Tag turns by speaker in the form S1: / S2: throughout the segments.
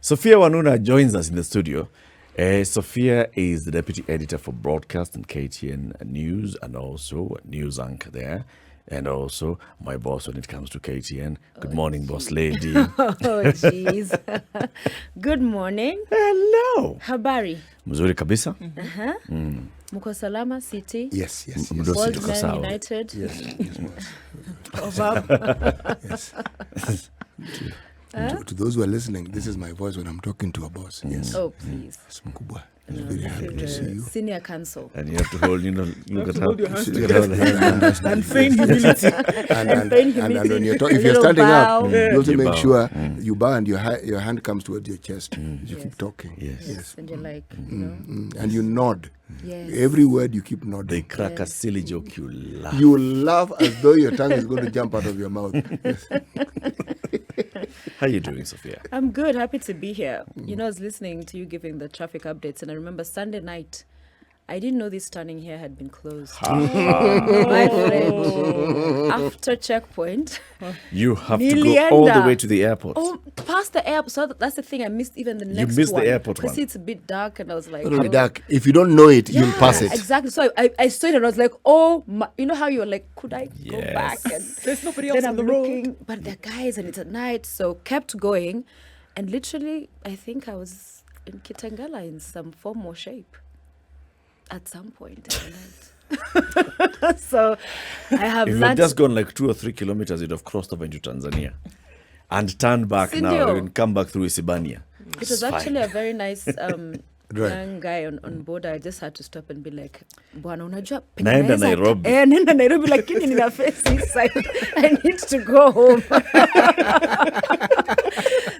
S1: SOPHIA WANUNA joins us in the studio. SOPHIA is the deputy editor for broadcast and KTN News, and also news anchor there, and also my boss when it comes to KTN. Good morning, boss lady.
S2: Jeez. Good morning.
S1: Hello.
S2: Habari.
S1: Mzuri kabisa.
S2: Muko salama city.
S3: Yes.
S1: Mdosi tuko
S2: Man
S1: sawa.
S2: United.
S3: Yes.
S2: Yes.
S3: To those who are listening, this is my voice when I'm talking to a boss. Yes.
S2: Oh, please.
S3: Yes, Mkubwa. I'm very happy to see you.
S2: Senior counsel.
S1: And you have to hold, look at how.
S4: Hold your hands together and feign humility.
S3: And
S2: feign
S3: when
S2: humility.
S3: you're
S2: A
S3: if you're
S2: little
S3: standing
S2: bow.
S3: up, you also
S1: You
S3: make
S1: bow.
S3: sure you bow and your hand comes towards your chest. You keep talking.
S1: Yes.
S2: And you're like, you know.
S3: And you nod.
S2: Yes.
S3: Every word you keep
S1: They
S3: nodding.
S1: crack a silly joke, you laugh.
S3: You laugh as though your tongue is going to jump out of your mouth. Yes.
S1: How you doing, SOPHIA?
S2: I'm good. Happy to be here. You know, I was listening to you giving the traffic updates, and I remember Sunday night, I didn't know this turning here had been closed. My friend, after checkpoint,
S1: You have to
S2: Nearly
S1: go all the
S2: end
S1: way
S2: up.
S1: to the airport.
S2: oh, past the airport. So that's the thing. I missed even the next one.
S1: missed the airport
S2: Because
S1: one.
S2: it's a bit dark, and I was like,
S3: It'll be
S2: oh.
S3: dark. If you don't know it, you'll pass it.
S2: Exactly. So I saw it and I was like, oh, my, you know how you're like, could I go
S1: Yes.
S2: back? And
S4: There's nobody else
S2: then
S4: on
S2: I'm
S4: the road.
S2: looking, but they're guys and it's at night. So kept going. And literally, I think I was in Kitangala in some form or shape at some point in the night. So I have
S1: If you had
S2: learned.
S1: just gone like 2 or 3 kilometers, you'd have crossed over into Tanzania and turned back now
S2: Sindio.
S1: and come back through Isibania.
S2: It was actually a very nice
S3: Right.
S2: young guy on board. I just had to stop and be like, Bwana, unajua
S1: Naenda Nairobi.
S2: Naenda Nairobi lakini nina face this side. I need to go home.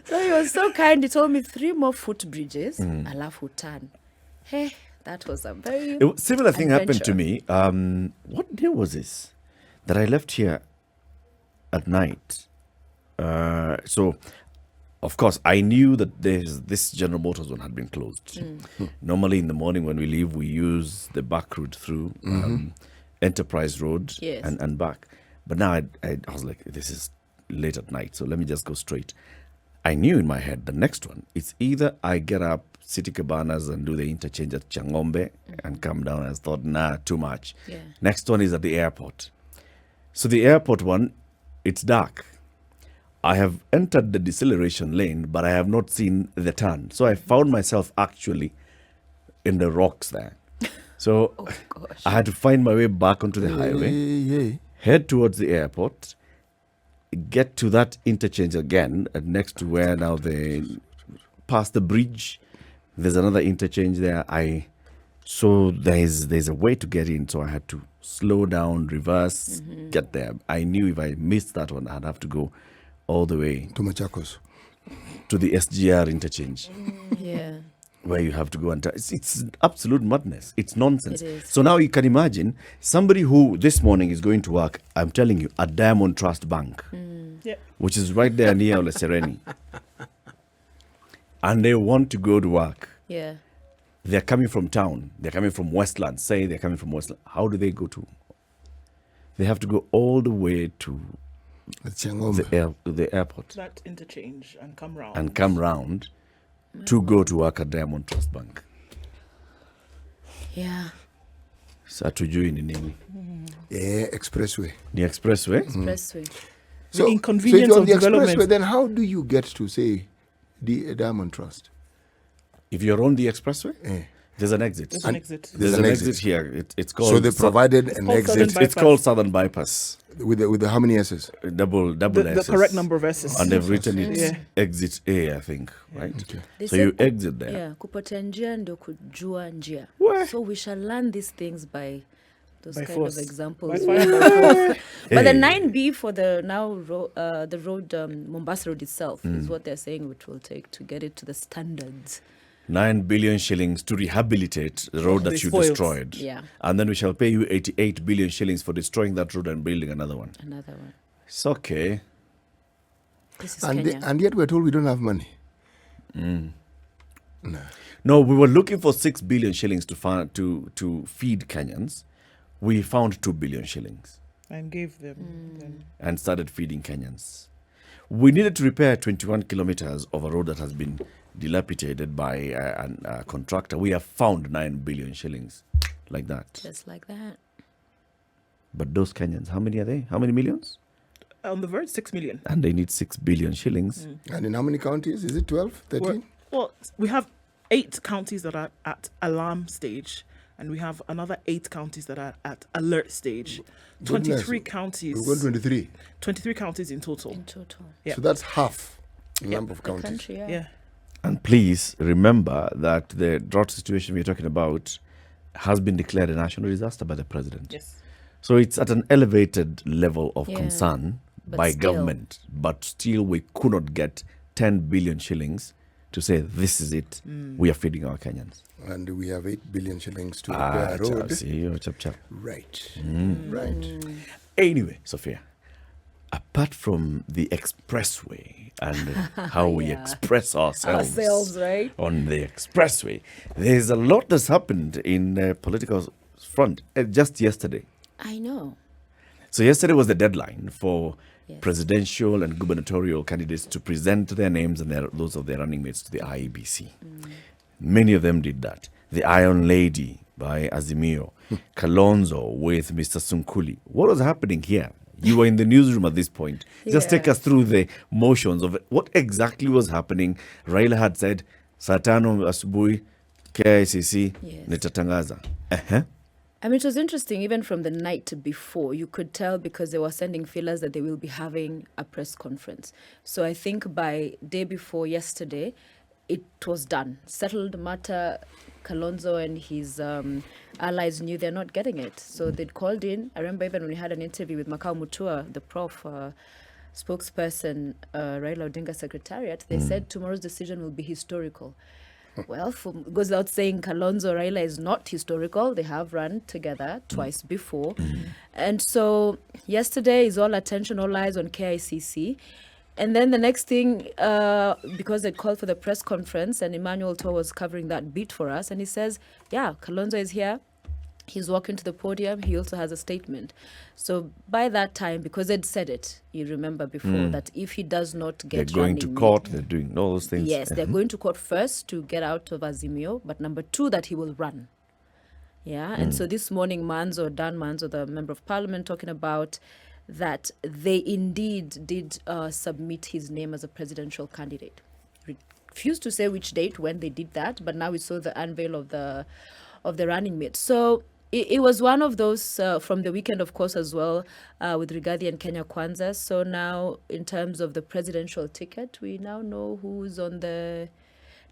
S2: So he was so kind. He told me 3 more footbridges. Alafu turn. Hey, that was a very
S1: Similar thing happened to
S2: adventure.
S1: me. What day was this? That I left here at night. So, of course, I knew that this General Motors one had been closed. Normally in the morning when we leave, we use the back route through Enterprise Road
S2: Yes.
S1: and back. But now I was like, this is late at night, so let me just go straight. I knew in my head the next one, it's either I get up, City Cabanas and do the interchange at Changombe and come down. I thought, nah, too much.
S2: Yeah.
S1: Next one is at the airport. So the airport one, it's dark. I have entered the deceleration lane, but I have not seen the turn. So I found myself actually in the rocks there. So
S2: Oh, gosh.
S1: I had to find my way back onto the highway,
S3: Hey.
S1: head towards the airport, get to that interchange again, next to where now past the bridge, there's another interchange there. So there's a way to get in, so I had to slow down, reverse, get there. I knew if I missed that one, I'd have to go all the way
S3: To Machakos.
S1: to the SGR interchange,
S2: Yeah.
S1: where you have to go and it's absolute madness. It's nonsense.
S2: It is.
S1: So now you can imagine somebody who this morning is going to work, I'm telling you, at Diamond Trust Bank,
S4: Yeah.
S1: which is right there near Ole Sereni, and they want to go to work.
S2: Yeah.
S1: They're coming from town. They're coming from Westland. Say they're coming from Westland. How do they go to? They have to go all the way to
S3: It's Changombe.
S1: the airport
S4: That interchange and come round.
S1: and come round to go to work at Diamond Trust Bank.
S2: Yeah.
S1: Sa tujui ni nini.
S3: Yeah, expressway.
S1: Ni expressway.
S2: Expressway.
S4: The inconvenience
S3: if you're on
S4: of
S3: the
S4: development.
S3: expressway, then how do you get to, say, the Diamond Trust?
S1: If you're on the expressway,
S3: Eh.
S1: there's an exit.
S4: There's an exit.
S1: There's an exit here. It's called.
S3: So they provided an
S4: called
S3: exit
S4: Southern
S1: It's called Southern Bypass.
S3: with the how many S's?
S1: Double
S4: The
S1: S's.
S4: correct number of S's.
S1: And they've written it
S4: Yeah.
S1: exit A, I think, right?
S3: Okay.
S2: They
S1: So
S2: said
S1: you exit there.
S2: Yeah, kupotea njia ndio kujua njia.
S1: Where?
S2: So we shall learn these things by those
S4: By
S2: kind
S4: force.
S2: of examples.
S4: By fire.
S2: But the
S1: Hey.
S2: 9B for the the road, Mombasa Road itself, is what they're saying it will take to get it to the standards.
S1: 9 billion shillings to rehabilitate the road that
S4: The
S1: you
S4: spoils.
S1: destroyed.
S2: Yeah.
S1: And then we shall pay you 88 billion shillings for destroying that road and building another one.
S2: Another one.
S1: It's okay.
S2: This is Kenya.
S3: And yet we're told we don't have money.
S1: No, we were looking for 6 billion shillings to feed Kenyans. We found 2 billion shillings
S4: And gave them. Then.
S1: and started feeding Kenyans. We needed to repair 21 kilometers of a road that has been dilapidated by a contractor. We have found 9 billion shillings like that.
S2: Just like that.
S1: But those Kenyans, how many are they? How many millions?
S4: On the verge, 6 million.
S1: And they need 6 billion shillings.
S3: And in how many counties? Is it 12, 13?
S4: Well, we have 8 counties that are at alarm stage, and we have another 8 counties that are at alert stage. 23 counties.
S3: We're going 23.
S4: 23 counties in total.
S2: In total.
S4: Yeah.
S3: So that's half the number of
S2: The
S3: counties.
S2: country, yeah.
S4: Yeah.
S1: And please remember that the drought situation we're talking about has been declared a national disaster by the president.
S4: Yes.
S1: So it's at an elevated level of
S2: Yeah.
S1: concern
S2: But
S1: by
S2: still.
S1: government. But still, we could not get 10 billion shillings to say, this is it. We are feeding our Kenyans.
S3: And we have 8 billion shillings to repair a road.
S1: Chap.
S3: Right.
S2: Mm.
S3: Right.
S1: Anyway, Sophia, apart from the expressway and how we
S2: Yeah.
S1: express ourselves
S2: right?
S1: on the expressway, there's a lot that's happened in the political front just yesterday.
S2: I know.
S1: So yesterday was the deadline for
S2: Yes.
S1: presidential and gubernatorial candidates to present their names and those of their running mates to the IEBC. Many of them did that. The Iron Lady by Azimio, Kalonzo with Mr. Sunkuli. What was happening here? You were in the newsroom at this point. Just take us through the motions of it. What exactly was happening. Raila had said, Satano asubuhi, KICC,
S2: Yes.
S1: nitatangaza.
S2: I mean, it was interesting, even from the night before, you could tell because they were sending feelers that they will be having a press conference. So I think by day before yesterday, it was done. Settled matter. Kalonzo and his allies knew they're not getting it. So they'd called in. I remember even when we had an interview with Makau Mutua, the prof, spokesperson, Raila Odinga Secretariat, they said tomorrow's decision will be historical. Well, goes without saying, Kalonzo Raila is not historical. They have run together twice before. And so yesterday is all attention, all eyes on KICC. And then the next thing, because they called for the press conference and Emmanuel Toh was covering that beat for us. And he says, yeah, Kalonzo is here. He's walking to the podium. He also has a statement. So by that time, because they'd said it, you remember before, that if he does not
S1: They're
S2: get
S1: going to
S2: running
S1: court.
S2: mate-
S1: They're doing all those things.
S2: Yes, they're going to court first to get out of Azimio, but number 2, that he will run. Yeah, and so this morning, Dan Manzo, the member of parliament, talking about that they indeed did submit his name as a presidential candidate. Refused to say which date when they did that, but now we saw the unveil of the running mate. So it was one of those from the weekend, of course, as well, with Rigathi and Kenya Kwanza. So now, in terms of the presidential ticket, we now know who's on the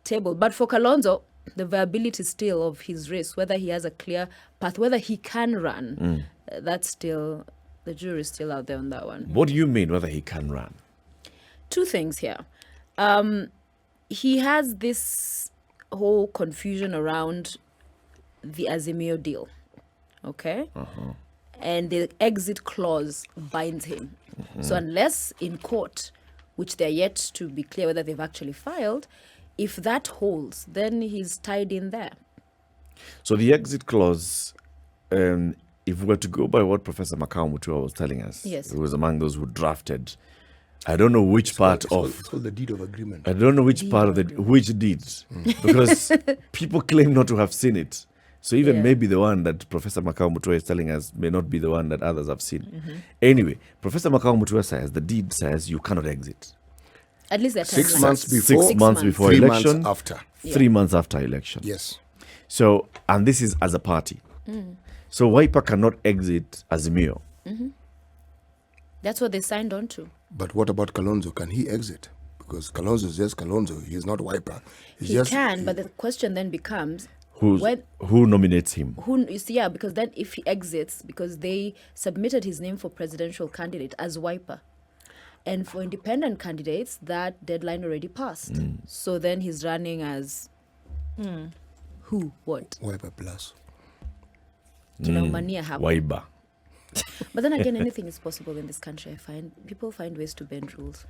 S2: table. But for Kalonzo, the viability still of his race, whether he has a clear path, whether he can run, that's still, the jury's still out there on that one.
S1: What do you mean whether he can run?
S2: 2 things here. He has this whole confusion around the Azimio deal, okay? And the exit clause binds him. So unless in court, which they're yet to be clear whether they've actually filed, if that holds, then he's tied in there.
S1: So the exit clause, if we were to go by what Professor Makau Mutua was telling us,
S2: Yes.
S1: he was among those who drafted. I don't know which part of.
S3: It's called the deed of agreement.
S1: I don't know which part of which deeds, because people claim not to have seen it. So even
S2: Yeah.
S1: maybe the one that Professor Makau Mutua is telling us may not be the one that others have seen. Anyway, Professor Makau Mutua says the deed says you cannot exit.
S2: At least they're
S3: 6
S2: timeline.
S3: months before,
S1: 6 months before
S3: 3
S1: election,
S3: months after.
S1: 3 months after election.
S3: Yes.
S1: So, and this is as a party. So Wiper cannot exit Azimio.
S2: That's what they signed on to.
S3: But what about Kalonzo? Can he exit? Because Kalonzo is just Kalonzo. He's not Wiper. He's
S2: He
S3: just,
S2: can, but the question then becomes,
S1: Who nominates him?
S2: who you see, yeah, because then if he exits, because they submitted his name for presidential candidate as Wiper, and for independent candidates, that deadline already passed. So then he's running as who? What?
S3: Wiper plus.
S2: Tunaumania hapo.
S1: Waiba.
S2: But then again, anything is possible in this country. I find people find ways to bend rules.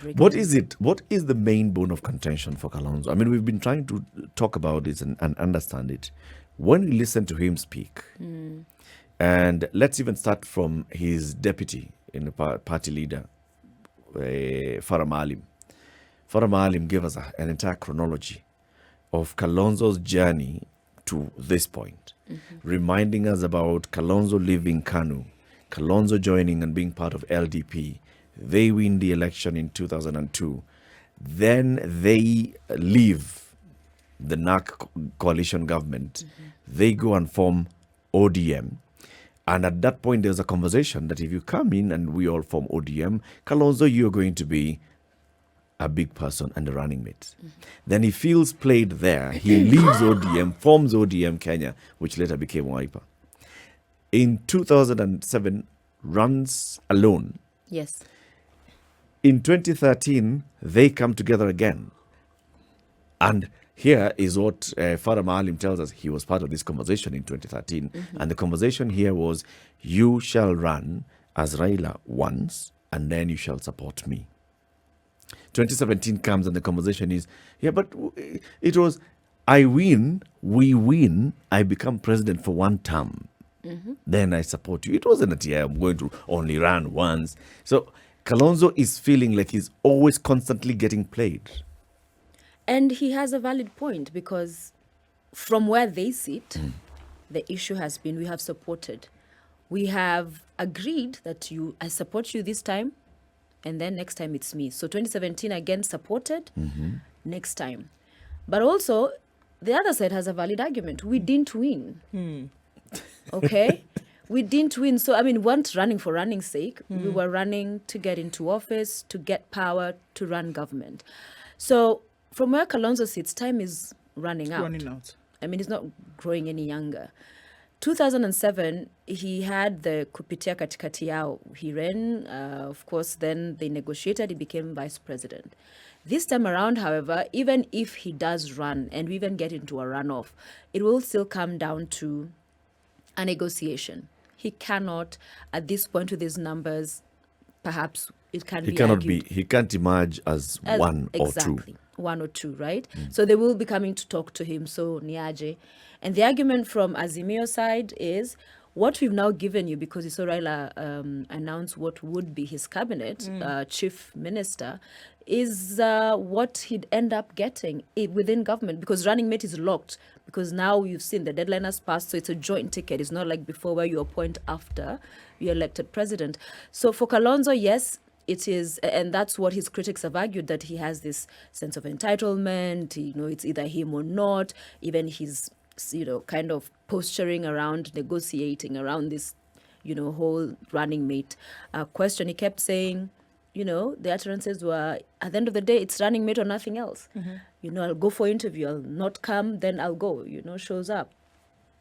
S2: break
S1: What
S2: them.
S1: is it? What is the main bone of contention for Kalonzo? I mean, we've been trying to talk about this and understand it. When we listen to him speak, and let's even start from his deputy in the party leader, Farah Maalim. Father Maalim gave us an entire chronology of Kalonzo's journey to this point, reminding us about Kalonzo leaving KANU, Kalonzo joining and being part of LDP. They win the election in 2002. Then they leave the NAC coalition government. They go and form ODM. And at that point, there's a conversation that if you come in and we all form ODM, Kalonzo, you're going to be a big person and a running mate. Then he feels played there. He leaves ODM, forms ODM Kenya, which later became Wiper. In 2007, runs alone.
S2: Yes.
S1: In 2013, they come together again. And here is what Father Maalim tells us. He was part of this conversation in 2013. And the conversation here was, you shall run as Raila once, and then you shall support me. 2017 comes and the conversation is, yeah, but it was, I win, we win, I become president for one term. Then I support you. It wasn't that, yeah, I'm going to only run once. So Kalonzo is feeling like he's always constantly getting played.
S2: And he has a valid point, because from where they sit, the issue has been, we have supported. We have agreed that I support you this time, and then next time it's me. So 2017 again supported, next time. But also, the other side has a valid argument. We didn't win. Okay? We didn't win. So, I mean, we weren't running for running's sake. We were running to get into office, to get power, to run government. So, from where Kalonzo sits, time is running out. I mean, he's not growing any younger. 2007, he had the kupitia katikati yao. He ran, of course, then they negotiated, he became vice president. This time around, however, even if he does run and we even get into a runoff, it will still come down to a negotiation. He cannot, at this point with his numbers, perhaps it can be argued.
S1: He can't emerge as one or two.
S2: Exactly, one or two, right? So they will be coming to talk to him, so Niaje. And the argument from Azimio side is, what we've now given you, because you saw Raila announce what would be his cabinet, chief minister, is what he'd end up getting within government, because running mate is locked, because now you've seen the deadline has passed, so it's a joint ticket. It's not like before where you appoint after you're elected president. So for Kalonzo, yes, it is, and that's what his critics have argued, that he has this sense of entitlement, it's either him or not. Even he's, kind of posturing around, negotiating around this, whole running mate question. He kept saying, the utterances were, at the end of the day, it's running mate or nothing else. I'll go for interview, I'll not come, then I'll go, shows up.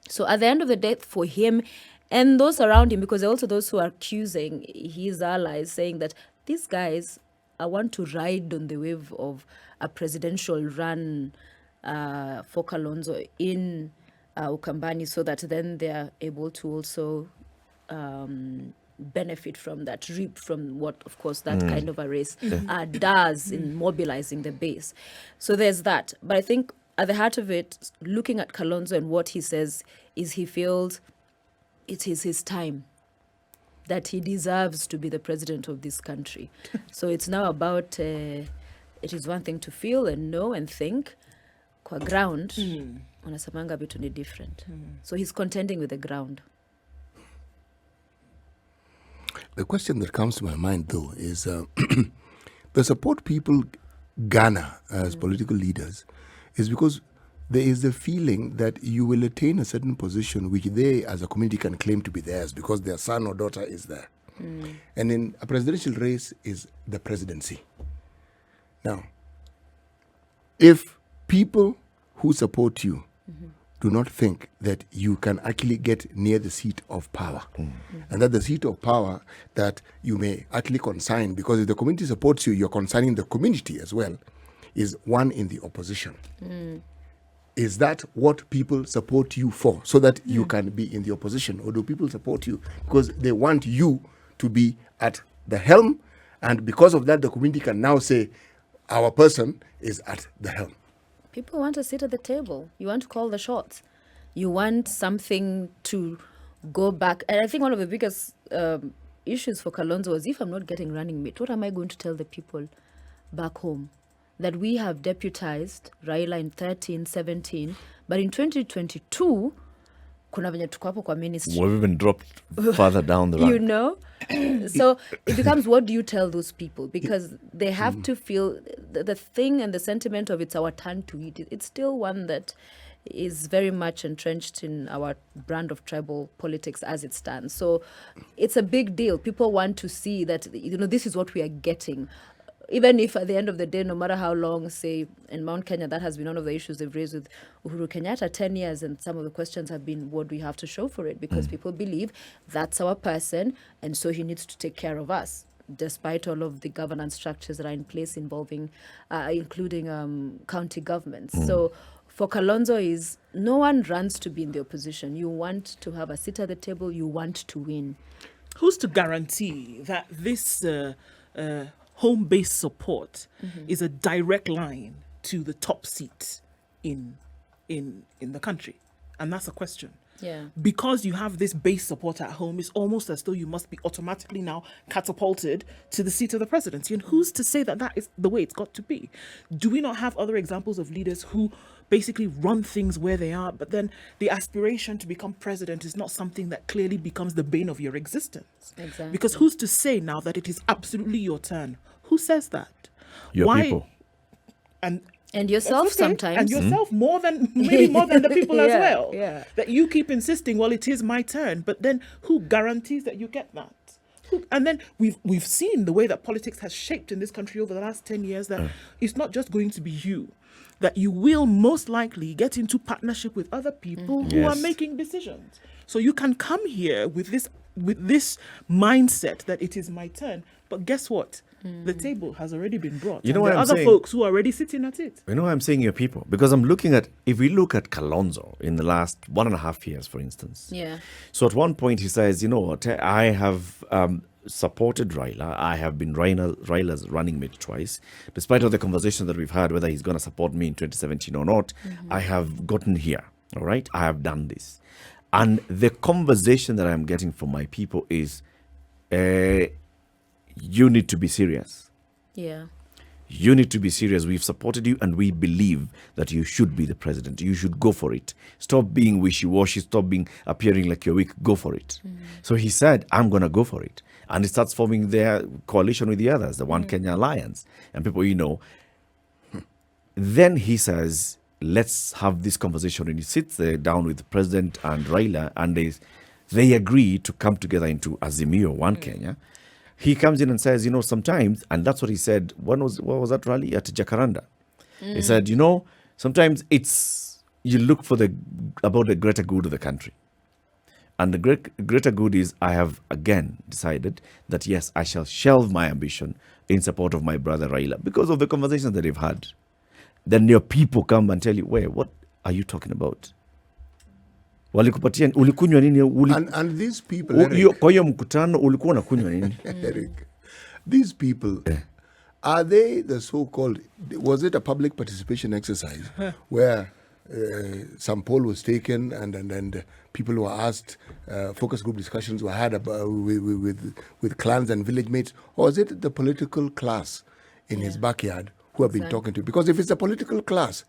S2: So at the end of the day, for him and those around him, because there are also those who are accusing his allies, saying that these guys, I want to ride on the wave of a presidential run for Kalonzo in Ukambani, so that then they are able to also benefit from that, reap from what, of course, that kind of a race does in mobilizing the base. So there's that. But I think at the heart of it, looking at Kalonzo and what he says, is he feels it is his time, that he deserves to be the president of this country. So it's now about, it is one thing to feel and know and think. Kwa ground, unasamanga vitu ni different. So he's contending with the ground.
S3: The question that comes to my mind, though, is the support people garner as political leaders is because there is a feeling that you will attain a certain position which they as a community can claim to be theirs because their son or daughter is there. And in a presidential race is the presidency. Now, if people who support you do not think that you can actually get near the seat of power, and that the seat of power that you may actually consign, because if the community supports you, you're consigning the community as well, is one in the opposition. Is that what people support you for, so that you can be in the opposition? Or do people support you because they want you to be at the helm, and because of that the community can now say, our person is at the helm?
S2: People want to sit at the table. You want to call the shots. You want something to go back. And I think one of the biggest issues for Kalonzo was, if I'm not getting running mate, what am I going to tell the people back home? that we have deputized Raila in 13, 17, but in 2022, kuna venye tuko hapo kwa ministry.
S1: We've even dropped further down the rank.
S2: You know? So it becomes, what do you tell those people? Because they have to feel the thing and the sentiment of it's our turn to eat. It's still one that is very much entrenched in our brand of tribal politics as it stands. So it's a big deal. People want to see that, this is what we are getting. Even if at the end of the day, no matter how long, say, in Mount Kenya, that has been one of the issues they've raised with Uhuru Kenyatta, 10 years, and some of the questions have been, what do we have to show for it? Because people believe that's our person, and so he needs to take care of us, despite all of the governance structures that are in place involving, including county governments. So for Kalonzo is, no one runs to be in the opposition. You want to have a seat at the table. You want to win.
S4: Who's to guarantee that this home-based support is a direct line to the top seat in the country? And that's a question.
S2: Yeah.
S4: Because you have this base support at home, it's almost as though you must be automatically now catapulted to the seat of the presidency. And who's to say that that is the way it's got to be? Do we not have other examples of leaders who basically run things where they are, but then the aspiration to become president is not something that clearly becomes the bane of your existence?
S2: Exactly.
S4: Because who's to say now that it is absolutely your turn? Who says that?
S1: Your people.
S2: And yourself sometimes.
S4: And yourself maybe more than the people as well.
S2: Yeah.
S4: That you keep insisting, well, it is my turn. But then who guarantees that you get that? And then we've seen the way that politics has shaped in this country over the last 10 years, that it's not just going to be you, that you will most likely get into partnership with other people who are making decisions. So you can come here with this mindset that it is my turn. But guess what? The table has already been brought.
S1: You know
S4: and
S1: what
S4: there are
S1: I'm
S4: other
S1: saying?
S4: folks who are already sitting at it.
S1: You know why I'm saying your people? Because if we look at Kalonzo in the last 1.5 years, for instance.
S2: Yeah.
S1: So at one point he says, you know what, I have supported Raila. I have been Raila's running mate twice. Despite all the conversation that we've had, whether he's going to support me in 2017 or not, I have gotten here, all right? I have done this. And the conversation that I'm getting from my people is, you need to be serious.
S2: Yeah.
S1: You need to be serious. We've supported you and we believe that you should be the president. You should go for it. Stop being wishy-washy. Stop appearing like you're weak. Go for it. So he said, I'm going to go for it. And he starts forming their coalition with the others, the One Kenya Alliance. And people, then he says, let's have this conversation. And he sits there down with the president and Raila, and they agree to come together into Azimio, One Kenya. He comes in and says, sometimes, and that's what he said. What was that rally at Jacaranda? He said, sometimes you look about the greater good of the country. And the greater good is, I have again decided that yes, I shall shelve my ambition in support of my brother Raila because of the conversations that they've had. Then your people come and tell you, wait, what are you talking about? Walikupatia ulikunywa nini?
S3: And these people, Eric,
S1: kwa hiyo mkutano ulikuwa unakunywa nini?
S3: Eric, these people, are they the so-called, was it a public participation exercise where some poll was taken and people were asked, focus group discussions were had about, with clans and village mates, or is it the political class in his backyard who have been talking to him? Because if it's a political class,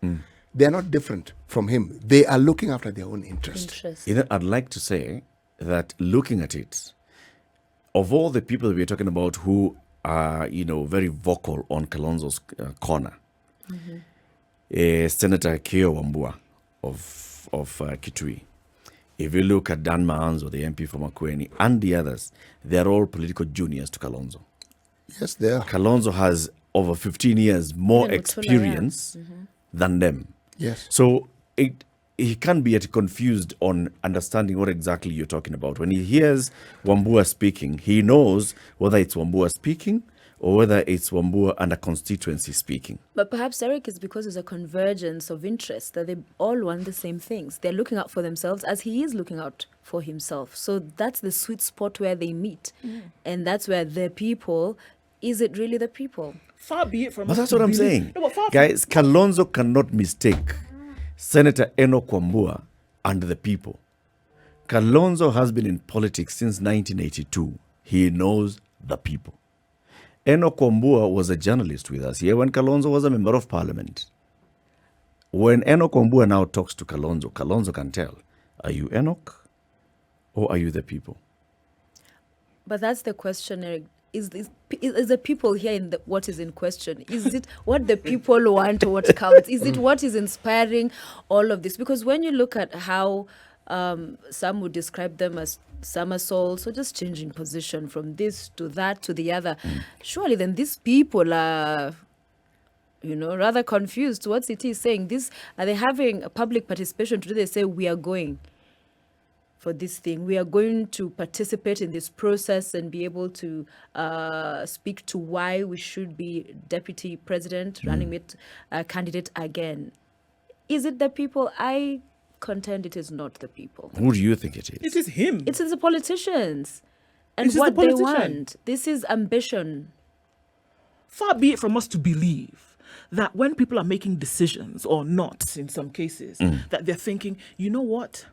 S3: they're not different from him. They are looking after their own interest.
S1: I'd like to say that looking at it, of all the people we're talking about who are, very vocal on Kalonzo's corner, Senator Keo Wambua of Kitui. If you look at Dan Maanzo, the MP from Makueni, and the others, they're all political juniors to Kalonzo.
S3: Yes, they are.
S1: Kalonzo has over 15 years more experience than them.
S3: Yes.
S1: So he can't be confused on understanding what exactly you're talking about. When he hears Wambua speaking, he knows whether it's Wambua speaking or whether it's Wambua and a constituency speaking.
S2: But perhaps, Eric, is because there's a convergence of interests, that they all want the same things. They're looking out for themselves as he is looking out for himself. So that's the sweet spot where they meet. And that's where the people, is it really the people?
S4: Far be it from
S1: But
S4: us
S1: that's
S4: to
S1: what I'm
S4: believe-
S1: saying.
S4: No, but far from-
S1: Guys, Kalonzo cannot mistake Senator Enoch Wambua and the people. Kalonzo has been in politics since 1982. He knows the people. Enoch Wambua was a journalist with us here when Kalonzo was a member of parliament. When Enoch Wambua now talks to Kalonzo, Kalonzo can tell, are you Enoch or are you the people?
S2: But that's the question, Eric. Is the people here in what is in question? Is it what the people want or what counts? Is it what is inspiring all of this? Because when you look at how some would describe them as somersaults or just changing position from this to that to the other, surely then these people are, rather confused. What's it is saying? Are they having a public participation today? They say, we are going for this thing. We are going to participate in this process and be able to speak to why we should be deputy president, running mate candidate again. Is it the people? I contend it is not the people.
S1: Who do you think it is?
S4: It is him.
S2: It is the politicians and
S4: It is
S2: what
S4: the
S2: they
S4: politician.
S2: want. This is ambition.
S4: Far be it from us to believe that when people are making decisions, or not in some cases, that they're thinking, you know what?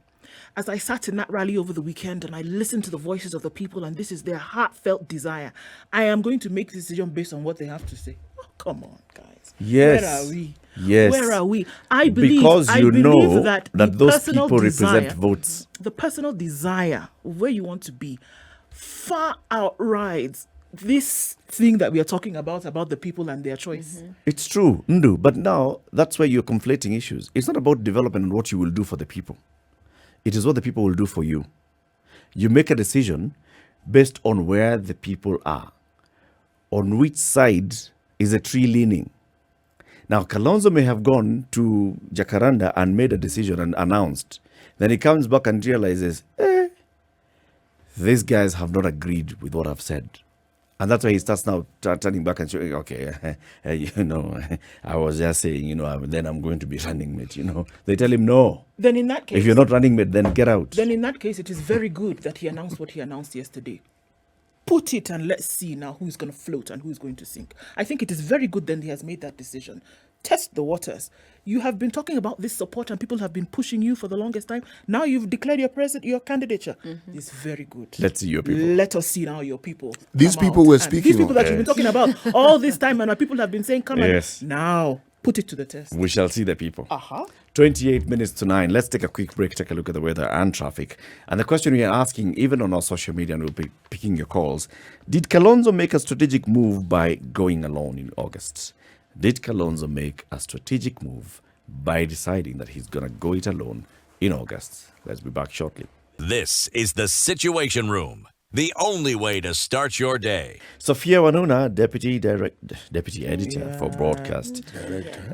S4: As I sat in that rally over the weekend and I listened to the voices of the people and this is their heartfelt desire, I am going to make a decision based on what they have to say. Oh, come on, guys.
S1: Yes.
S4: Where are we?
S1: Yes.
S4: Where are we? I believe
S1: that
S4: the
S1: those
S4: personal
S1: people
S4: desire,
S1: represent votes.
S4: the personal desire of where you want to be far outrides this thing that we are talking about the people and their choice.
S1: It's true, Ndu, but now that's where you're conflating issues. It's not about development and what you will do for the people. It is what the people will do for you. You make a decision based on where the people are, on which side is a tree leaning. Now, Kalonzo may have gone to Jacaranda and made a decision and announced. Then he comes back and realizes, these guys have not agreed with what I've said. And that's why he starts now turning back and saying, okay, I was just saying, then I'm going to be running mate, They tell him, no.
S4: Then in that case,
S1: If you're not running mate, then get out.
S4: then in that case, it is very good that he announced what he announced yesterday. Put it and let's see now who's going to float and who's going to sink. I think it is very good that he has made that decision. Test the waters. You have been talking about this support and people have been pushing you for the longest time. Now you've declared your candidature. It's very good.
S1: Let's see your people.
S4: Let us see now your people.
S3: These
S4: come
S3: people
S4: out.
S3: we're
S4: And
S3: speaking
S4: these people
S3: of.
S4: that you've been talking about all this time and our people have been saying, come
S1: Yes.
S4: on. Now, put it to the test.
S1: We shall see the people.
S4: 28
S1: minutes to 9. Let's take a quick break, take a look at the weather and traffic. And the question we are asking, even on our social media, and we'll be picking your calls, did Kalonzo make a strategic move by going alone in August? Did Kalonzo make a strategic move by deciding that he's going to go it alone in August? Let's be back shortly.
S5: This is the Situation Room, the only way to start your day.
S1: SOPHIA WANUNA, Deputy Editor for Broadcast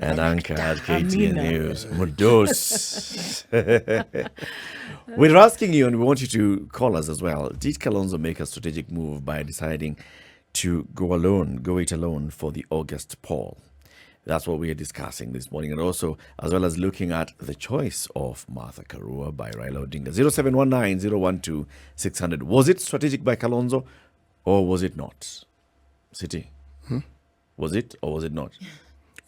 S1: and Anchor at KTN
S4: Amina.
S1: News. Mudos. We're asking you, and we want you to call us as well. Did Kalonzo make a strategic move by deciding to go it alone for the August poll? That's what we are discussing this morning, and also as well as looking at the choice of Martha Karua by Raila Odinga. 0719-012-600. Was it strategic by Kalonzo or was it not? City? Was it or was it not?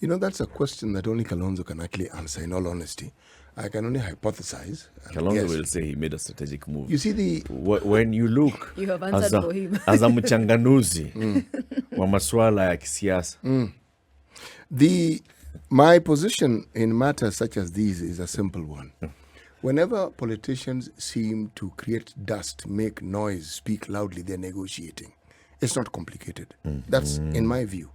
S3: That's a question that only Kalonzo can actually answer, in all honesty. I can only hypothesize. and
S1: Kalonzo
S3: guess.
S1: will say he made a strategic move.
S3: You see
S1: When you look
S2: You have answered for him.
S1: as a mchanganuzi wa maswala ya kisiasa.
S3: My position in matters such as these is a simple one. Whenever politicians seem to create dust, make noise, speak loudly, they're negotiating. It's not complicated. That's in my view.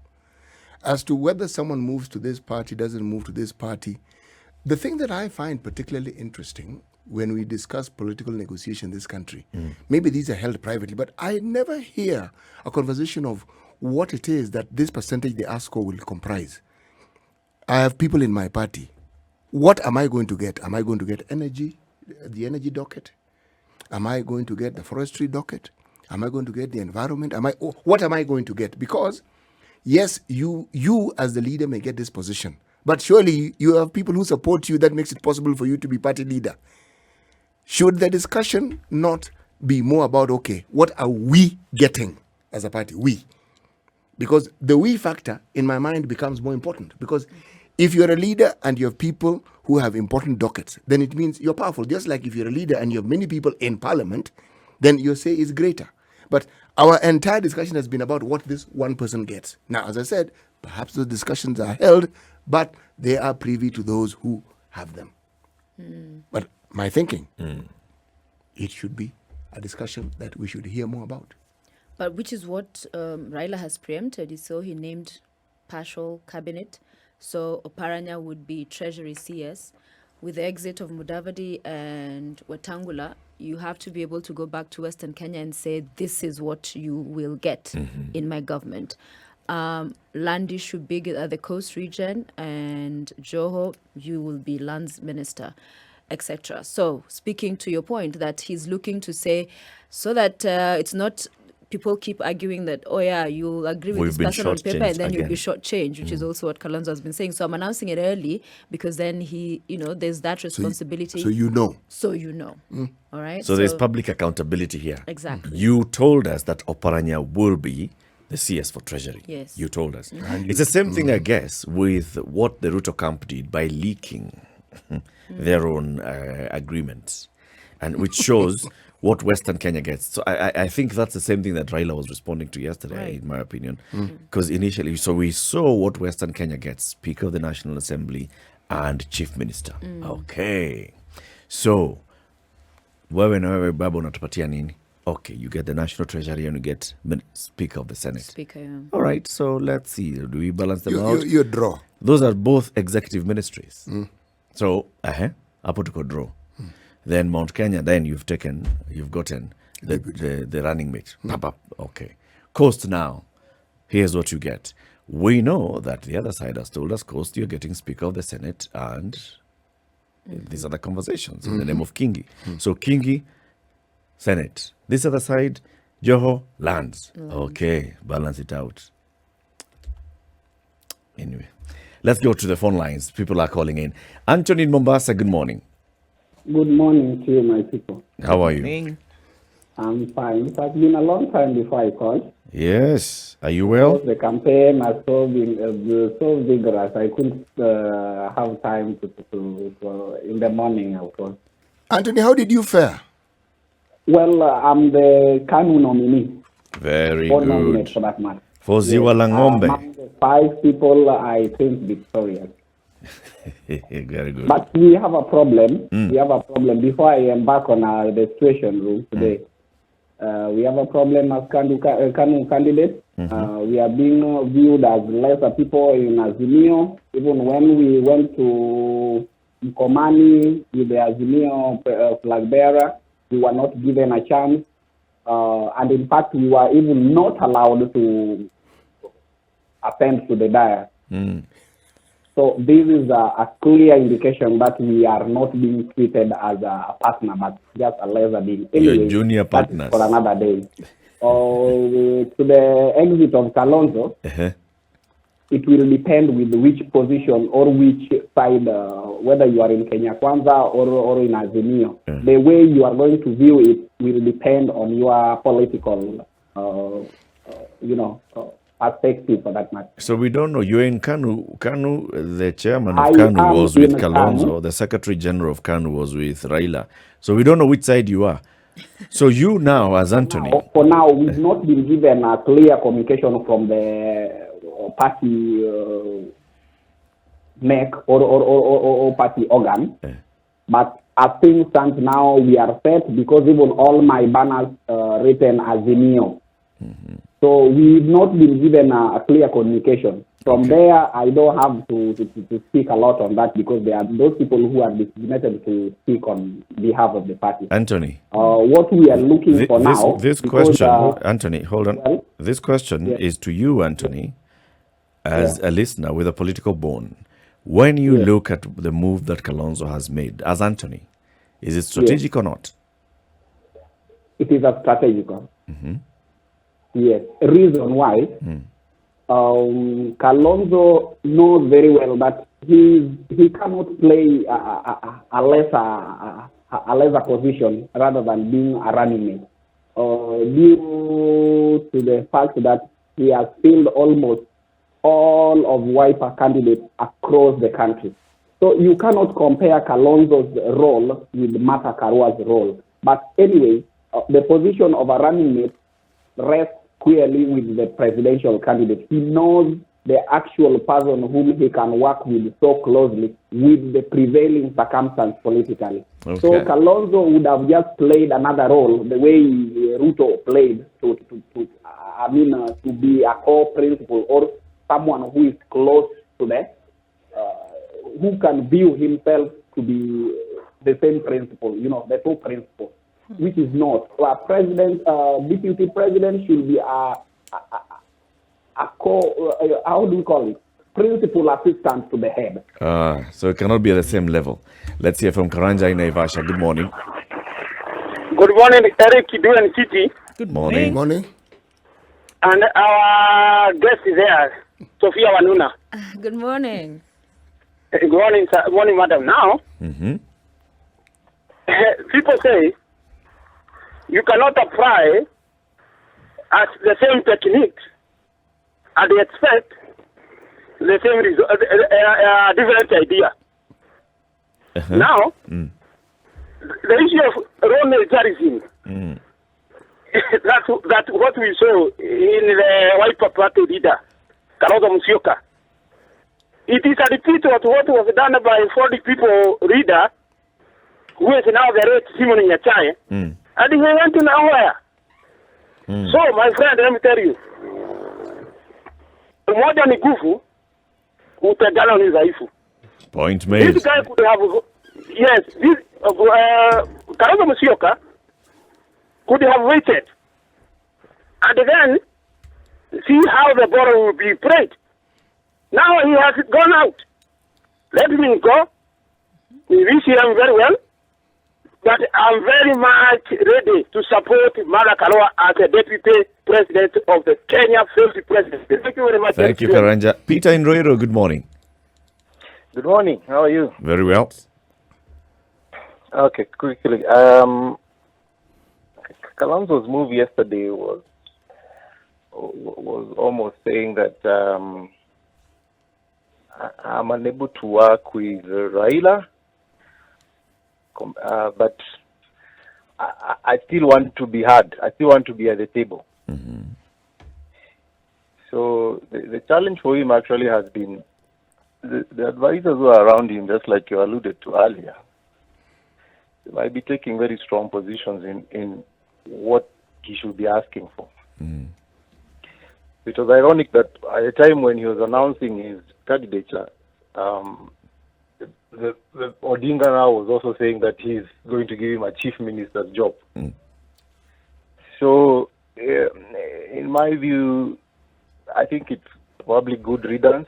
S3: As to whether someone moves to this party, doesn't move to this party, the thing that I find particularly interesting when we discuss political negotiation in this country, maybe these are held privately, but I never hear a conversation of what it is that this percentage the ASCO will comprise. I have people in my party. What am I going to get? Am I going to get energy, the energy docket? Am I going to get the forestry docket? Am I going to get the environment? What am I going to get? Because, yes, you as the leader may get this position, but surely you have people who support you that makes it possible for you to be party leader. Should the discussion not be more about, okay, what are we getting as a party? We. Because the we factor, in my mind, becomes more important. Because if you're a leader and you have people who have important dockets, then it means you're powerful. Just like if you're a leader and you have many people in parliament, then your say is greater. But our entire discussion has been about what this one person gets. Now, as I said, perhaps those discussions are held, but they are privy to those who have them. But my thinking, it should be a discussion that we should hear more about.
S2: But which is what Raila has preempted. So he named partial cabinet. So Oparanya would be Treasury CS. With the exit of Mudavadi and Wetangula, you have to be able to go back to Western Kenya and say, this is what you will get in my government. Landi should be at the coast region, and Joho, you will be lands minister, etc. So speaking to your point that he's looking to say, so that it's not people keep arguing that, oh yeah, you'll agree with this person on paper and then you'll be shortchanged, which is also what Kalonzo has been saying. So I'm announcing it early because then he, there's that responsibility.
S3: So you know.
S2: All right.
S1: So there's public accountability here.
S2: Exactly.
S1: You told us that Oparanya will be the CS for Treasury.
S2: Yes.
S1: You told us. It's the same thing, I guess, with what the Ruto camp did by leaking their own agreements, and which shows what Western Kenya gets. So I think that's the same thing that Raila was responding to yesterday, in my opinion. Because initially, so we saw what Western Kenya gets: Speaker of the National Assembly and Chief Minister. Okay. So, wewe na wewe baba unatupatia nini? Okay, you get the National Treasury and you get Speaker of the Senate.
S2: Speaker, yeah.
S1: All right, so let's see. Do we balance them out?
S3: You draw.
S1: Those are both executive ministries. So, hapo tuko draw. Then Mount Kenya, then you've gotten the running mate. Okay. Coast now, here's what you get. We know that the other side has told us, Coast, you're getting Speaker of the Senate, and these are the conversations in the name of Kingi. So Kingi, Senate. This other side, Joho, lands. Okay, balance it out. Anyway, let's go to the phone lines. People are calling in. Anthony in Mombasa, good morning.
S6: Good morning to you, my people.
S1: How are you?
S6: I'm fine. It has been a long time before I called.
S1: Yes. Are you well?
S6: The campaign has so vigorous. I couldn't have time to in the morning, of course.
S3: Anthony, how did you fare?
S6: Well, I'm the KANU nominee.
S1: Very
S6: Nominate
S1: good.
S6: for that matter.
S1: For Ziwa Lang'ombe.
S6: Among the 5 people, I think victorious.
S1: Very good.
S6: But we have a problem. We have a problem. Before I embark on the situation room today, we have a problem as KANU candidates. We are being viewed as lesser people in Azimio. Even when we went to Mkomani with the Azimio flag bearer, we were not given a chance. And in fact, we were even not allowed to attend to the diet. So this is a clear indication that we are not being treated as a partner, but just a lesser being. Anyway,
S1: your junior partners.
S6: For another day. To the exit of Kalonzo, it will depend with which position or which side, whether you are in Kenya Kwanza or in Azimio. The way you are going to view it will depend on your political, perspective for that matter.
S1: So we don't know. You're in KANU. KANU, the chairman of KANU was with Kalonzo. The secretary general of KANU was with Raila. So we don't know which side you are. So you now, as Anthony.
S6: For now, we've not been given a clear communication from the party neck or party organ. But as things stand now, we are set because even all my banners written Azimio. So we've not been given a clear communication. From there, I don't have to speak a lot on that because there are those people who are designated to speak on behalf of the party.
S1: Anthony.
S6: What we are looking for now...
S1: This question, Anthony, hold on. Well, this question is to you, Anthony, as a listener with a political bone. When you look at the move that Kalonzo has made, as Anthony, is it strategic or not?
S6: It is a strategic one. Yes. Reason why... Kalonzo knows very well that he cannot play a lesser position rather than being a running mate. Due to the fact that he has filled almost all of Wiper candidates across the country. So you cannot compare Kalonzo's role with Martha Karua's role. But anyway, the position of a running mate rests squarely with the presidential candidate. He knows the actual person whom he can work with so closely with the prevailing circumstance politically.
S1: Okay.
S6: So Kalonzo would have just played another role the way Ruto played to be a core principal or someone who is close to the, who can view himself to be the same principle, the two principles, which is not. So a president, deputy president should be a how do we call it? Principal assistant to the head.
S1: So it cannot be at the same level. Let's hear from Karanja in Naivasha. Good morning.
S7: Good morning, Eric, Kidu, and Kitty.
S4: Good
S1: Morning.
S4: morning.
S3: Morning.
S7: And our guest is there, SOPHIA WANUNA.
S2: Good morning.
S7: Good morning, sir. Good morning, madam. Now, people say you cannot apply at the same technique and they expect the same result, different idea. Now, the issue of raw militarism, that's what we saw in the Wiper Party leader, Kalonzo Musyoka. It is a repeat of what was done by 40 people leader, who is now the late Simon Nyachae, and he went to nowhere. So, my friend, let me tell you, moja ni nguvu, utengano ni dhaifu.
S1: Point made.
S7: This guy could have, yes, this Kalonzo Musyoka could have waited and then see how the ball will be played. Now he has gone out. Let me go. We wish him very well. But I'm very much ready to support Martha Karua as a deputy president of the Kenya failed president. Thank you very much.
S1: Thank you, Karanja. Peter in Roiro, good morning.
S8: Good morning. How are you?
S1: Very well.
S8: Okay, quickly. Kalonzo's move yesterday was almost saying that I'm unable to work with Raila, but I still want to be heard. I still want to be at the table. So the challenge for him actually has been the advisors who are around him, just like you alluded to earlier. They might be taking very strong positions in what he should be asking for. It was ironic that at the time when he was announcing his candidature, the Odinga now was also saying that he's going to give him a chief minister's job. So, in my view, I think it's probably good riddance.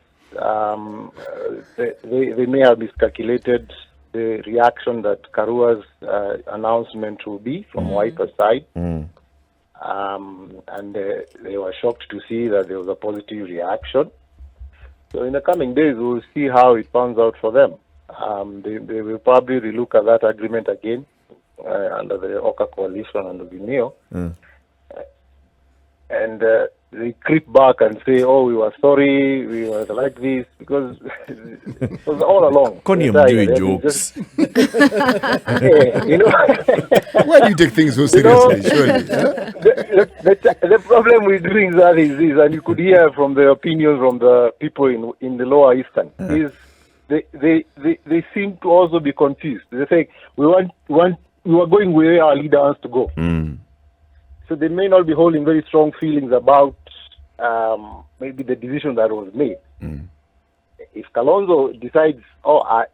S8: They may have miscalculated the reaction that Karua's announcement will be from Wiper's side. And they were shocked to see that there was a positive reaction. So in the coming days, we'll see how it pans out for them. They will probably relook at that agreement again under the Oka coalition and the Azimio. And they creep back and say, oh, we were sorry, we were like this, because it was all along.
S1: Doing jokes.
S3: Why do you take things so seriously? Surely.
S8: The problem with doing that is this, and you could hear from the opinions from the people in the Lower Eastern, is they seem to also be confused. They say, we are going where our leader wants to go. So they may not be holding very strong feelings about maybe the decision that was made. If Kalonzo decides, oh, I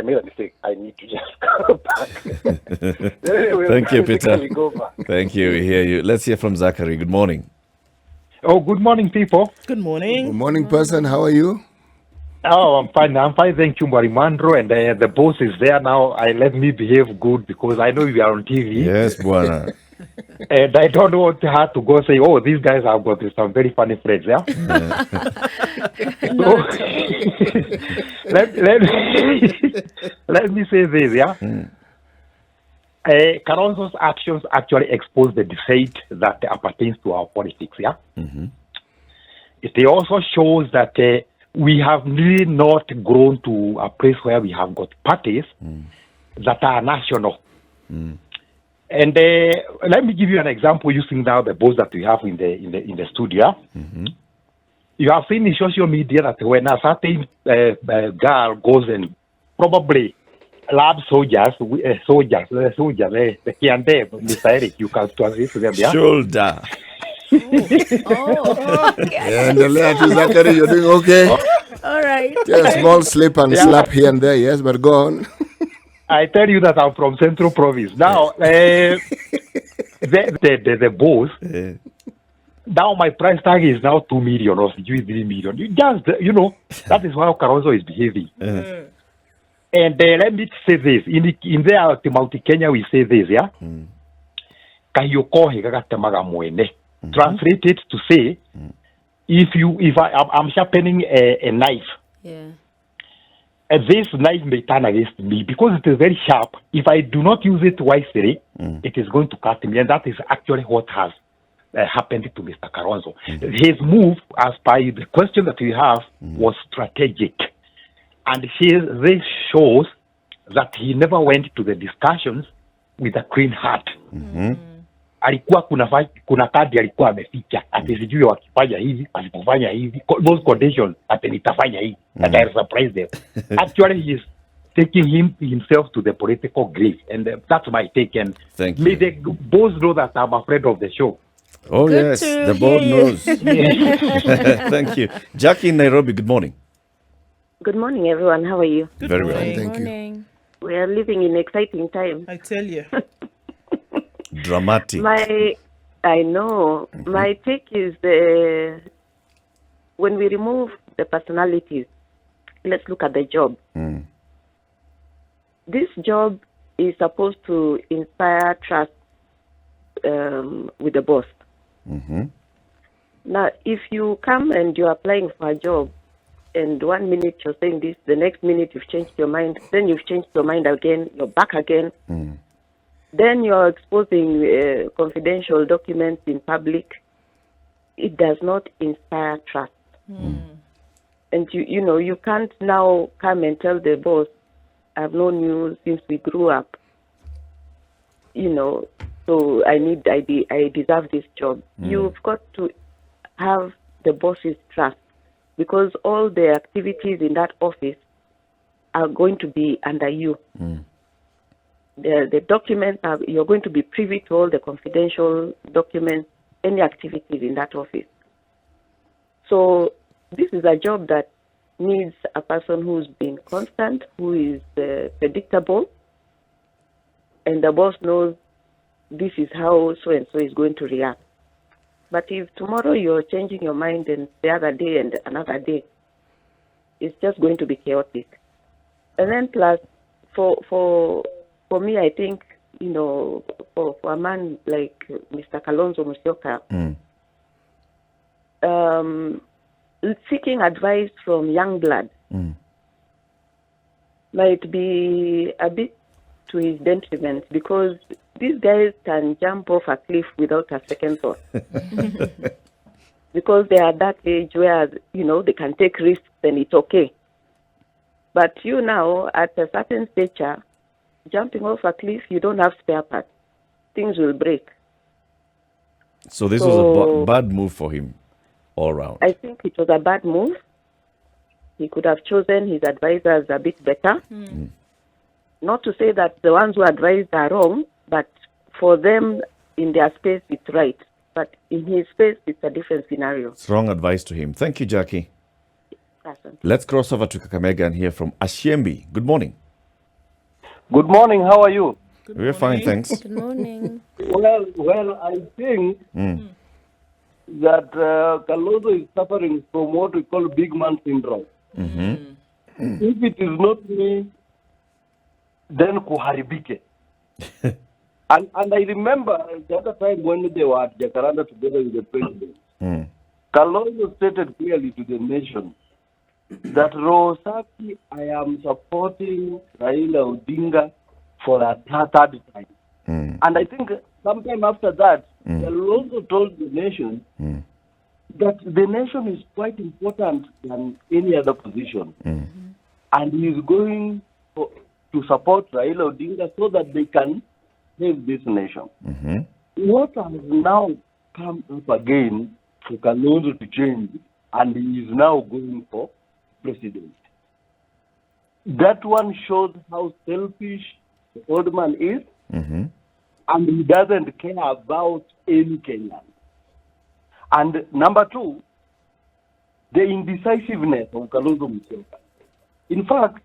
S8: made a mistake, I need to just go back.
S1: Thank you, Peter. Thank you. We hear you. Let's hear from Zachary. Good morning.
S9: Oh, good morning, people.
S4: Good morning.
S3: Good morning, person. How are you?
S9: Oh, I'm fine. Thank you, Marimandro. And the boss is there now. Let me behave good because I know we are on TV.
S1: Yes, Buana.
S9: And I don't want her to go say, oh, these guys have got some very funny friends, yeah? So, let me say this, yeah? Kalonzo's actions actually expose the defeat that appertains to our politics, yeah? It also shows that we have really not grown to a place where we have got parties that are national. And let me give you an example using now the boss that we have in the studio.
S1: Mm-hmm.
S9: You have seen in social media that when a certain girl goes and probably lab soldiers, the Kiande, Mr. Eric, you can translate to them, yeah?
S1: Shoulder.
S3: And the later Zachary, you're doing okay.
S2: All right.
S3: Yeah, a small slip and slap here and there, yes, but go on.
S9: I tell you that I'm from Central Province. Now, the boss, now my price tag is now 2 million or 3 million. That is how Kalonzo is behaving. And let me say this. In the Mount Kenya, we say this, yeah? Kayokohe gagatemaga mwene. Translated to say, if I'm sharpening a knife,
S2: Yeah.
S9: this knife may turn against me because it is very sharp. If I do not use it wisely, it is going to cut me, and that is actually what has happened to Mr. Kalonzo. His move, as per the question that we have, was strategic, and this shows that he never went to the discussions with a clean heart. Alikuwa kuna kadi alikuwa ameficha ati sijui wakifanya hivi alipofanya hivi those conditions ati nitafanya hivi and I surprise them. Actually he is taking himself to the political grave, and that's my take. And
S1: Thank
S9: may
S1: you.
S9: the boss know that I'm afraid of the show.
S1: Oh,
S2: Good
S1: yes,
S2: to
S1: the board
S2: hear you.
S1: knows. Thank you. Jackie in Nairobi, good morning.
S10: Good morning, everyone. How are you?
S1: Very well.
S4: morning.
S3: Thank you.
S2: Morning.
S10: We are living in exciting times.
S4: I tell you.
S1: Dramatic.
S10: I know. My take is when we remove the personalities, let's look at the job. This job is supposed to inspire trust with the boss. Now, if you come and you're applying for a job, and 1 minute you're saying this, the next minute you've changed your mind, then you've changed your mind again, you're back again, then you're exposing confidential documents in public, it does not inspire trust. And you can't now come and tell the boss, I've known you since we grew up, so I deserve this job. You've got to have the boss's trust, because all the activities in that office are going to be under you. The documents you're going to be privy to all the confidential documents, any activities in that office. So this is a job that needs a person who's been constant, who is predictable, and the boss knows this is how so-and-so is going to react. But if tomorrow you're changing your mind and the other day and another day, it's just going to be chaotic. And then plus, for me, I think, for a man like Mr. Kalonzo Musyoka, seeking advice from young blood might be a bit to his detriment, because these guys can jump off a cliff without a second thought. Because they are at that age where, they can take risks and it's okay. But you now, at a certain stature, jumping off a cliff, you don't have spare parts. Things will break.
S1: So this was a bad move for him all round.
S10: I think it was a bad move. He could have chosen his advisors a bit better. Not to say that the ones who advised are wrong, but for them, in their space, it's right. But in his space, it's a different scenario.
S1: It's wrong advice to him. Thank you, Jackie.
S10: Awesome.
S1: Let's cross over to Kakamega and hear from Ashembi. Good morning.
S8: Good morning. How are you?
S1: We're fine, thanks.
S2: Good morning.
S8: Well, I think that Kalonzo is suffering from what we call big man syndrome. If it is not me, then kuharibike. and I remember the other time when they were at Jacaranda together with the president, Kalonzo stated clearly to the nation that Rosaki, I am supporting Raila Odinga for a third time. And I think sometime after that, Kalonzo told the nation that the nation is quite important than any other position. And he is going to support Raila Odinga so that they can
S11: save this nation. What has now come up again for Kalonzo to change, and he is now going for president? That one shows how selfish the old man is, and he doesn't care about any Kenyan. And number two, the indecisiveness of Kalonzo Musyoka. In fact,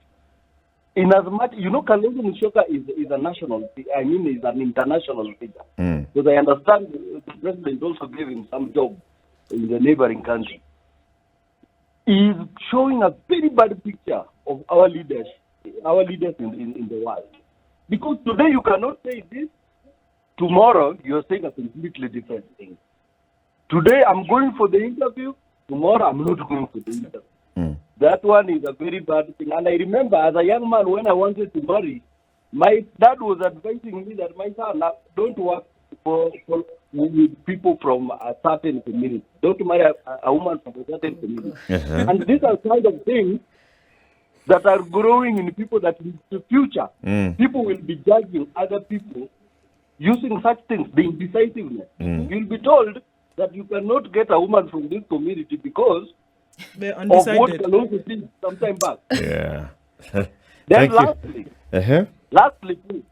S11: in as much, Kalonzo Musyoka is a national, is an international figure. Because I understand the president also gave him some job in the neighboring country. He is showing a very bad picture of our leaders in the world. Because today you cannot say this, tomorrow you're saying a completely different thing. Today I'm going for the interview, tomorrow I'm not going for the interview. That one is a very bad thing. And I remember as a young man, when I wanted to marry, my dad was advising me that, my son, don't work with people from a certain community. Don't marry a woman from a certain community. And these are kind of things that are growing in people that in the future, people will be judging other people using such things, the indecisiveness. You'll be told that you cannot get a woman from this community because
S4: they're
S11: of what
S4: undecided.
S11: Kalonzo did some time back.
S1: Yeah.
S11: Then
S1: Thank you.
S11: lastly, please,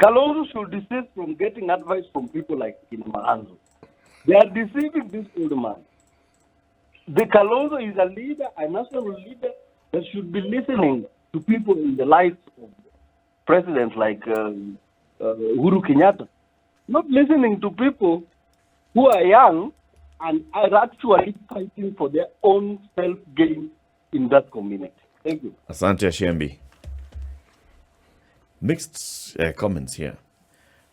S11: Kalonzo should desist from getting advice from people like Ombaso. They are deceiving this old man. The Kalonzo is a leader, a national leader that should be listening to people in the lives of presidents like Uhuru Kenyatta, not listening to people who are young and are actually fighting for their own self-gain in that community. Thank you.
S1: Asante Ashembi. Mixed comments here.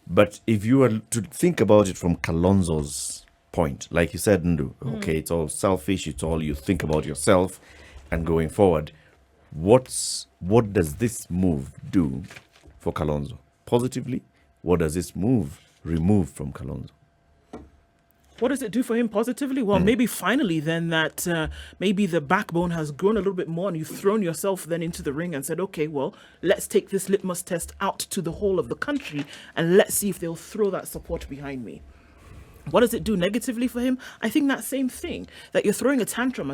S1: But if you were to think about it from Kalonzo's point, like you said, Ndu, okay, it's all selfish, it's all you think about yourself and going forward. What does this move do for Kalonzo? Positively, what does this move remove from Kalonzo?
S4: What does it do for him positively? Well, maybe finally then that maybe the backbone has grown a little bit more and you've thrown yourself then into the ring and said, okay, well, let's take this litmus test out to the whole of the country and let's see if they'll throw that support behind me. What does it do negatively for him? I think that same thing, that you're throwing a tantrum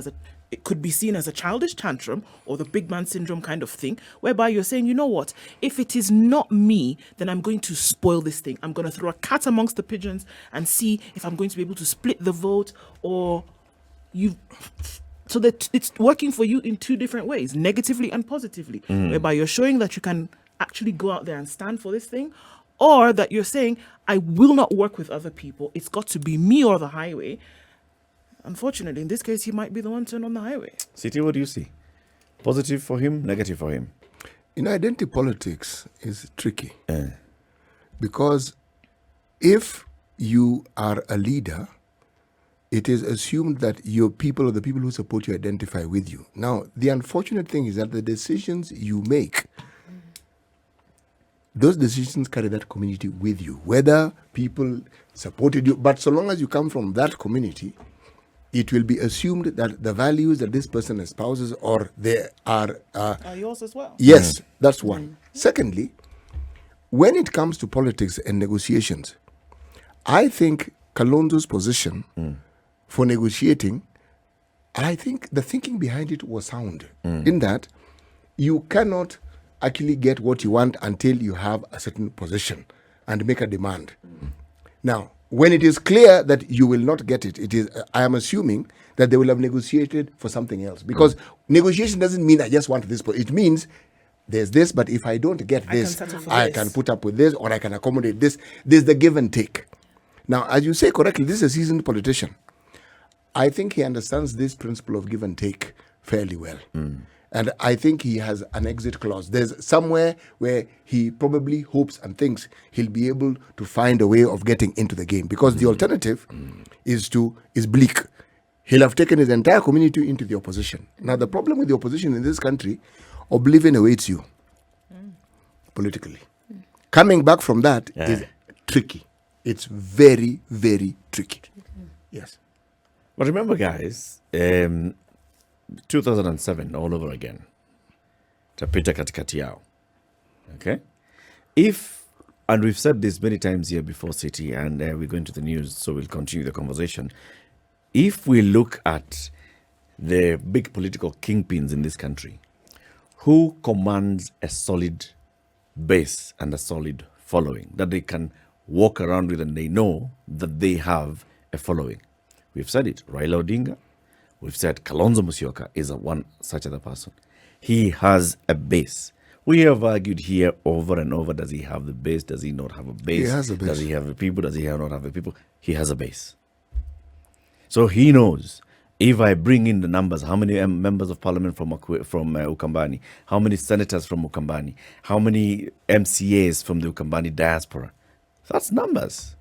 S4: it could be seen as a childish tantrum or the big man syndrome kind of thing, whereby you're saying, you know what, if it is not me, then I'm going to spoil this thing. I'm going to throw a cat amongst the pigeons and see if I'm going to be able to split the vote so that it's working for you in two different ways, negatively and positively, whereby you're showing that you can actually go out there and stand for this thing, or that you're saying, I will not work with other people. It's got to be me or the highway. Unfortunately, in this case, he might be the one turned on the highway.
S1: City, what do you see? Positive for him, negative for him?
S3: Identity politics is tricky. Because if you are a leader, it is assumed that your people or the people who support you identify with you. Now, the unfortunate thing is that the decisions you make, those decisions carry that community with you, whether people supported you. But so long as you come from that community, it will be assumed that the values that this person espouses or they are
S4: yours as well.
S3: Yes, that's one. Secondly, when it comes to politics and negotiations, I think Kalonzo's position for negotiating, I think the thinking behind it was sound. In that, you cannot actually get what you want until you have a certain position and make a demand. Now, when it is clear that you will not get it, I am assuming that they will have negotiated for something else. Because negotiation doesn't mean I just want this. It means there's this, but if I don't get this, I can put up with this or I can accommodate this. There's the give and take. Now, as you say correctly, this is a seasoned politician. I think he understands this principle of give and take fairly well. And I think he has an exit clause. There's somewhere where he probably hopes and thinks he'll be able to find a way of getting into the game. Because the alternative is bleak. He'll have taken his entire community into the opposition. Now, the problem with the opposition in this country, oblivion awaits you politically. Coming back from that is tricky. It's very, very tricky. Yes.
S1: But remember, guys, 2007 all over again. Tapita katikati yao. Okay? If and we've said this many times here before, City, and we're going to the news, so we'll continue the conversation. If we look at the big political kingpins in this country, who commands a solid base and a solid following that they can walk around with and they know that they have a following? We've said it. Raila Odinga. We've said Kalonzo Musyoka is one such other person. He has a base. We have argued here over and over, does he have the base? Does he not have a base?
S3: He has a base.
S1: Does he have the people? Does he not have the people? He has a base. So he knows, if I bring in the numbers, how many members of parliament from Ukambani, how many senators from Ukambani, how many MCAs from the Ukambani diaspora. That's numbers.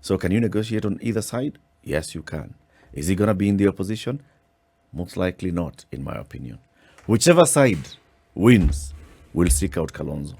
S1: So can you negotiate on either side? Yes, you can. Is he going to be in the opposition? Most likely not, in my opinion. Whichever side wins will seek out Kalonzo.